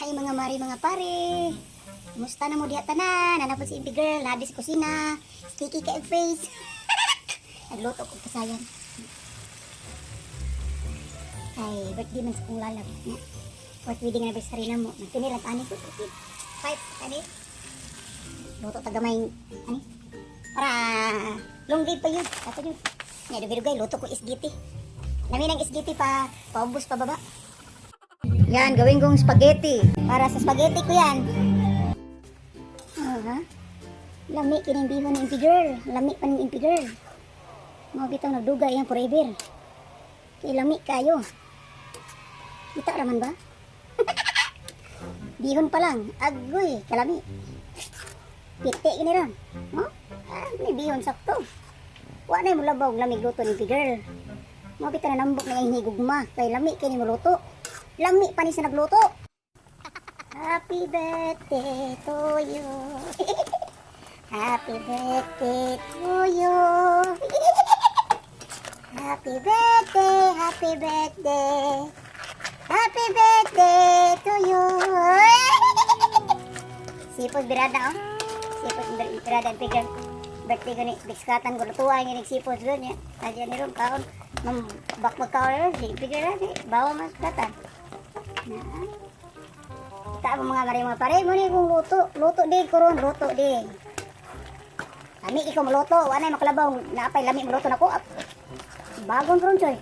Hay mga mari mga pare. Kumusta na mo diha tanan? Nanapod si Impy Girl, nabi sa kusina. Sticky ka face. Nagluto ko kasayan. Ay, birthday man sa kong lalag. Fourth wedding anniversary na mo. Nagtinilang ani ko. Five, ani. Luto tagamay, ani. Para long day pa yun. Dapat yun. Nga, dugay-dugay, luto ko isgiti. Namin ang isgiti pa, paubos pa baba. Yan, gawin kong spaghetti. Para sa spaghetti ko yan. Ha? Lami kining bihon ng Impy Girl. Lami pa ng Impy Girl. Mga bitang nagdugay yan forever. Kay lami kayo. Kita raman ba? Bihon pa lang. Agoy, kalami. Piti gini ron. No? May bihon sakto. Wa na yung labaw lamig luto ng Impy Girl. Mga bitang nanambok na yung hinigugma. Kay lami kini mo luto. Lami pa ni sa nagluto. Happy birthday to you. Happy birthday to you. Happy birthday, happy birthday. Happy birthday to you. Sipod birada oh. Sipod birada bigyan. Birthday ko ni biskatan ko lutuan ni sipod doon ya. Adya ni ron kaon. Bak magkaon si bigyan ni bawa mas katan. Tak mo mga mari mga pare mo ni kung luto di kuron luto di. Lami ikaw maluto, wa nay makalabaw naapay lami maluto nako. Bagong kuron choy.